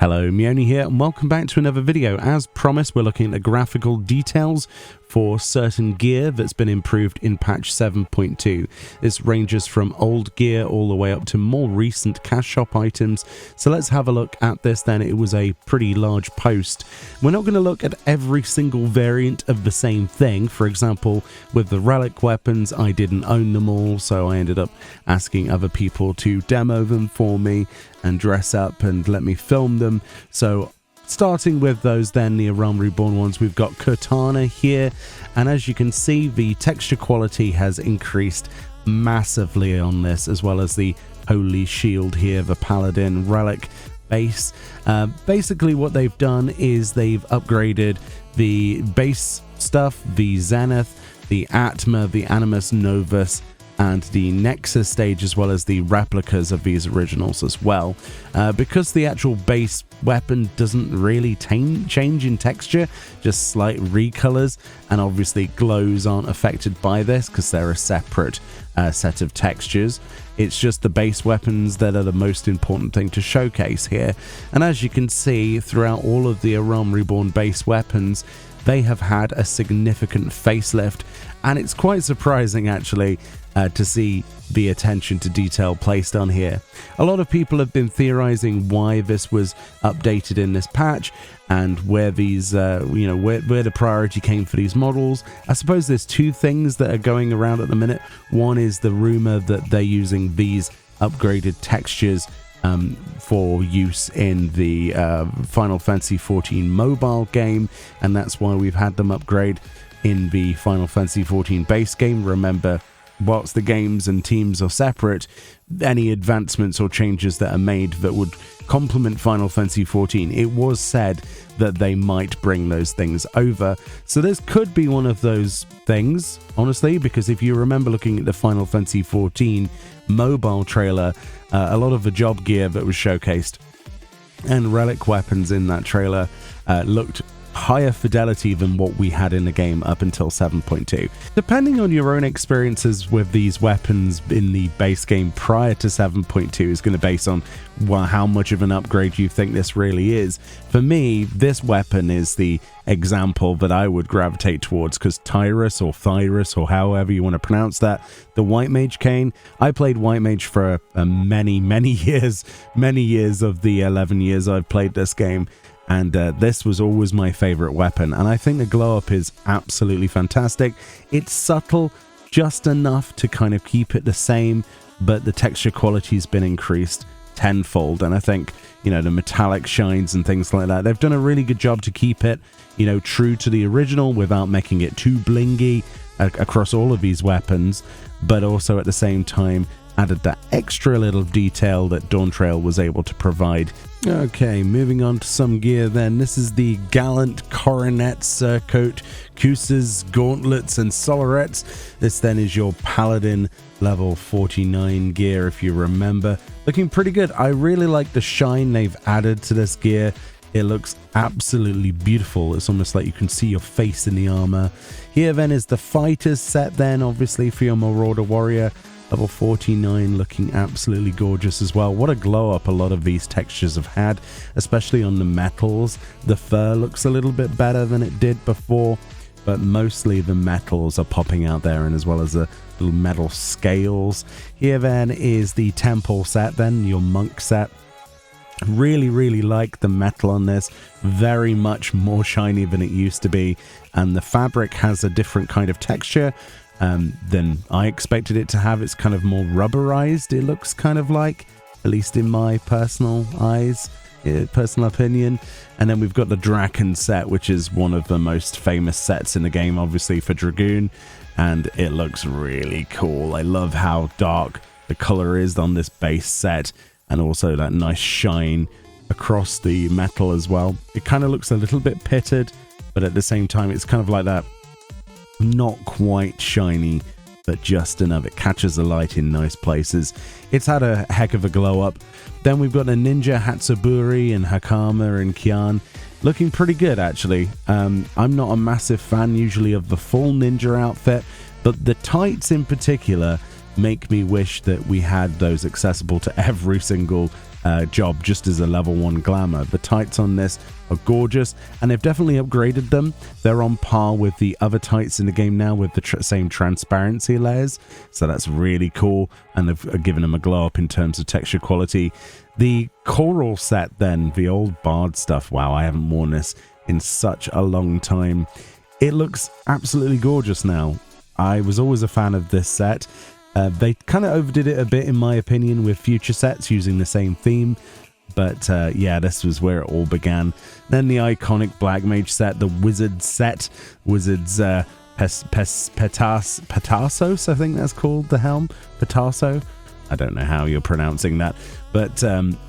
Hello, Meoni here, and welcome back to another video. As promised, we're looking at the graphical details for certain gear that's been improved in patch 7.2. This ranges from old gear all the way up to more recent cash shop items. So let's have a look at this then. It was a pretty large post. We're not going to look at every single variant of the same thing. For example, with the relic weapons, I didn't own them all, so I ended up asking other people to demo them for me and dress up and let me film them. So starting with those then, the Reborn ones, we've got Katana here, and as you can see, the texture quality has increased massively on this, as well as the Holy Shield here, the Paladin relic base. Basically what they've done is they've upgraded the base stuff, the Zenith, the Atma, the Animus Novus, and the Nexus stage, as well as the replicas of these originals as well. Because the actual base weapon doesn't really change in texture, just slight recolors, and obviously glows aren't affected by this because they're a separate set of textures. It's just the base weapons that are the most important thing to showcase here. And as you can see, throughout all of the Reborn base weapons, they have had a significant facelift, and it's quite surprising actually to see the attention to detail placed on here. A lot of people have been theorizing why this was updated in this patch and where these, where the priority came for these models. I suppose there's two things that are going around at the minute. One is the rumor that they're using these upgraded textures for use in the Final Fantasy XIV mobile game, and that's why we've had them upgrade in the Final Fantasy XIV base game. Remember, whilst the games and teams are separate, any advancements or changes that are made that would complement Final Fantasy XIV, it was said that they might bring those things over. So this could be one of those things, honestly, because if you remember looking at the Final Fantasy XIV mobile trailer, a lot of the job gear that was showcased and relic weapons in that trailer looked higher fidelity than what we had in the game up until 7.2. Depending on your own experiences with these weapons in the base game prior to 7.2 is going to base on how much of an upgrade you think this really is. For me, this weapon is the example that I would gravitate towards, because Tyrus or Thyrus or however you want to pronounce that, the White Mage Cane, I played White Mage for many years of the 11 years I've played this game. And this was always my favorite weapon, and I think the glow up is absolutely fantastic. It's subtle, just enough to kind of keep it the same, but the texture quality's been increased tenfold, and I think, the metallic shines and things like that, they've done a really good job to keep it, true to the original without making it too blingy across all of these weapons, but also at the same time added that extra little detail that Dawntrail was able to provide. Okay, moving on to some gear then. This is the Gallant Coronet Surcoat, Cuisses, Gauntlets, and Solarettes. This then is your Paladin level 49 gear, if you remember. Looking pretty good. I really like the shine they've added to this gear. It looks absolutely beautiful. It's almost like you can see your face in the armor. Here then is the Fighters set then, obviously for your Marauder Warrior. Level 49, looking absolutely gorgeous as well. What a glow up a lot of these textures have had, especially on the metals. The fur looks a little bit better than it did before, but mostly the metals are popping out there, and as well as the little metal scales. Here then is the Temple set then, your Monk set. Really like the metal on this, very much more shiny than it used to be, and the fabric has a different kind of texture than I expected it to have. It's kind of more rubberized, it looks kind of like, at least in my personal eyes, personal opinion. And then we've got the Draken set, which is one of the most famous sets in the game, obviously for Dragoon, and it looks really cool. I love how dark the color is on this base set, and also that nice shine across the metal as well. It kind of looks a little bit pitted, but at the same time it's kind of like that, not quite shiny, but just enough. It catches the light in nice places. It's had a heck of a glow up. Then we've got the Ninja Hatsuburi and Hakama and Kian, looking pretty good actually. I'm not a massive fan usually of the full ninja outfit, but the tights in particular make me wish that we had those accessible to every single job just as a level 1 glamour. The tights on this are gorgeous, and they've definitely upgraded them. They're on par with the other tights in the game now, with the same transparency layers, so that's really cool, and they've given them a glow up in terms of texture quality. The coral set then, the old Bard stuff, wow, I haven't worn this in such a long time. It looks absolutely gorgeous now. I was always a fan of this set. They kind of overdid it a bit, in my opinion, with future sets using the same theme. But yeah, this was where it all began. Then the iconic Black Mage set, the Wizard set. Wizards Petasos, I think that's called, the helm. Petaso. I don't know how you're pronouncing that. But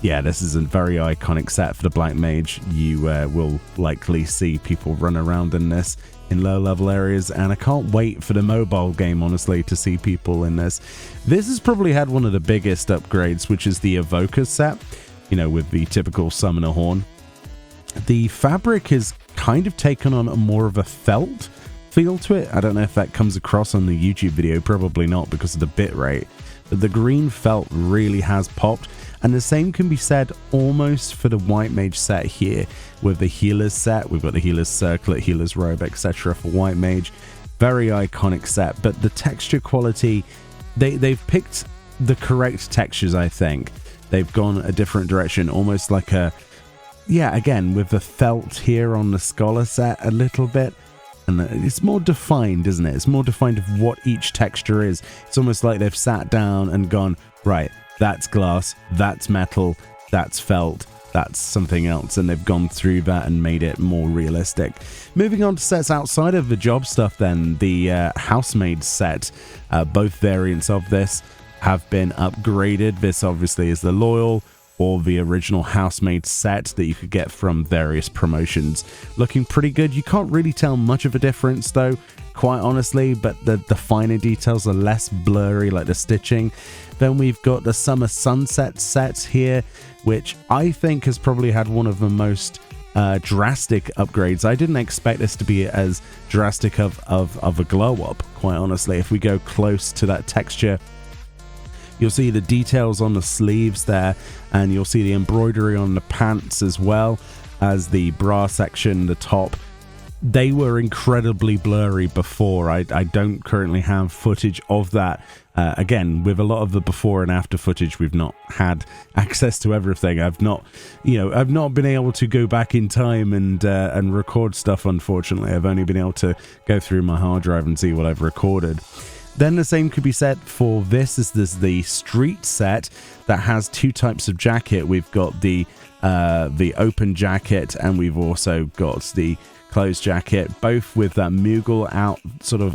yeah, this is a very iconic set for the Black Mage. You will likely see people run around in this in low-level areas, and I can't wait for the mobile game, honestly, to see people in this. This has probably had one of the biggest upgrades, which is the Evoker set, you know, with the typical Summoner Horn. The fabric is kind of taken on a more of a felt feel to it. I don't know if that comes across on the YouTube video, probably not because of the bitrate, but the green felt really has popped. And the same can be said almost for the White Mage set here with the Healer's set. We've got the Healer's Circlet, Healer's Robe, etc. for White Mage. Very iconic set, but the texture quality, they've picked the correct textures, I think. They've gone a different direction, almost like a, yeah, again, with the felt here on the Scholar set a little bit. And it's more defined, isn't it? It's more defined of what each texture is. It's almost like they've sat down and gone, right, that's glass, that's metal, that's felt, that's something else, and they've gone through that and made it more realistic. Moving on to sets outside of the job stuff then, the Housemaid set. Both variants of this have been upgraded. This obviously is the Loyal or the original Housemaid set that you could get from various promotions. Looking pretty good. You can't really tell much of a difference though, quite honestly, but the finer details are less blurry, like the stitching. Then we've got the Summer Sunset set here, which I think has probably had one of the most drastic upgrades. I didn't expect this to be as drastic of a glow up, quite honestly. If we go close to that texture, you'll see the details on the sleeves there, and you'll see the embroidery on the pants as well as the bra section, the top. They were incredibly blurry before. I don't currently have footage of that. Again, with a lot of the before and after footage, we've not had access to everything. I've not been able to go back in time and record stuff, unfortunately. I've only been able to go through my hard drive and see what I've recorded. Then the same could be said for this. Is this the Street set that has two types of jacket? We've got the open jacket, and we've also got the closed jacket, both with that Moogle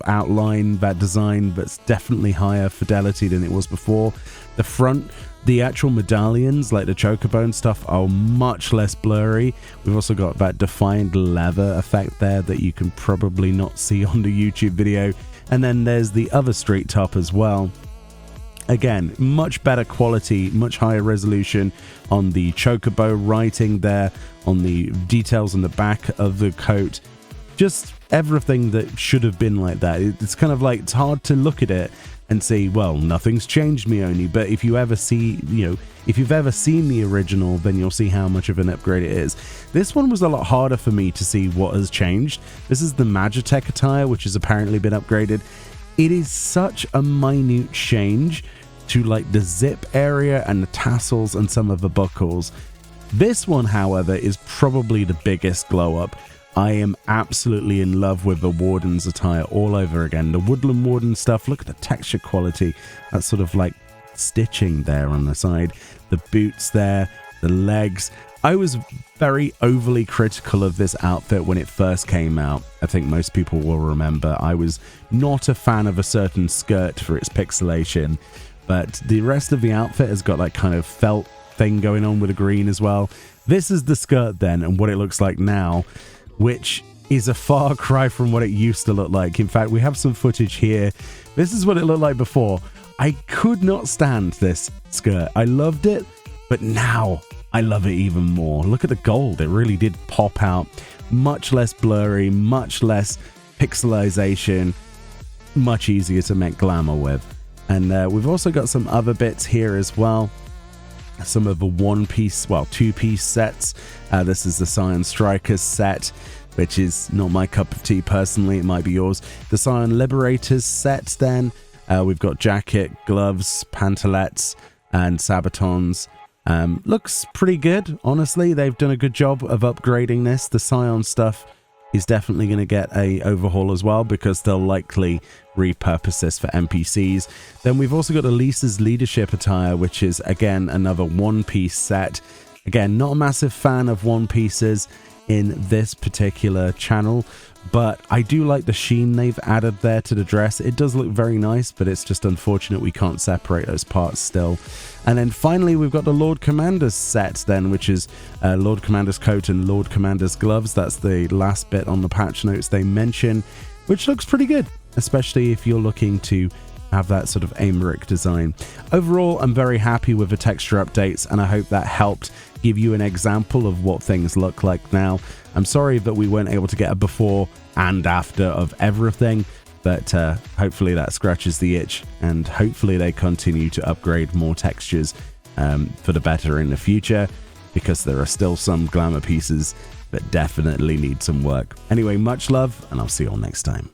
outline, that design that's definitely higher fidelity than it was before. The front, the actual medallions, like the chocobo and stuff, are much less blurry. We've also got that defined leather effect there that you can probably not see on the YouTube video. And then there's the other street top as well. Again, much better quality, much higher resolution on the chocobo writing there, on the details on the back of the coat. Just everything that should have been like that. It's kind of like, it's hard to look at it and say, well, nothing's changed, Meoni. But if you ever see, if you've ever seen the original, then you'll see how much of an upgrade it is. This one was a lot harder for me to see what has changed. This is the Magitech attire, which has apparently been upgraded. It is such a minute change to like the zip area and the tassels and some of the buckles. This one, however, is probably the biggest glow up. I am absolutely in love with the Warden's attire all over again. The Woodland Warden stuff, look at the texture quality. That sort of like stitching there on the side. The boots there, the legs. I was very overly critical of this outfit when it first came out. I think most people will remember I was not a fan of a certain skirt for its pixelation, but the rest of the outfit has got that kind of felt thing going on with the green as well. This is the skirt then, and what it looks like now, which is a far cry from what it used to look like. In fact, we have some footage here. This is what it looked like before. I could not stand this skirt. I loved it, but now I love it even more. Look at the gold. It really did pop out. Much less blurry, much less pixelization, much easier to make glamour with. And we've also got some other bits here as well. some of the one-piece, well, two-piece sets. This is the Scion Strikers set, which is not my cup of tea personally. It might be yours. The Scion Liberators set then. We've got jacket, gloves, pantalettes, and sabatons. Looks pretty good, honestly. They've done a good job of upgrading this. The Scion stuff is definitely going to get a overhaul as well, because they'll likely repurpose this for NPCs. Then we've also got Elisa's leadership attire, which is again another one-piece set. Again, not a massive fan of one pieces in this particular channel, but I do like the sheen they've added there to the dress. It does look very nice, but it's just unfortunate we can't separate those parts still. And then finally we've got the Lord Commander's set then, which is Lord Commander's coat and Lord Commander's gloves. That's the last bit on the patch notes they mention, which looks pretty good, especially if you're looking to have that sort of Americ design. Overall, I'm very happy with the texture updates, and I hope that helped give you an example of what things look like now. I'm sorry that we weren't able to get a before and after of everything, but hopefully that scratches the itch, and hopefully they continue to upgrade more textures for the better in the future, because there are still some glamour pieces that definitely need some work. Anyway, much love, and I'll see you all next time.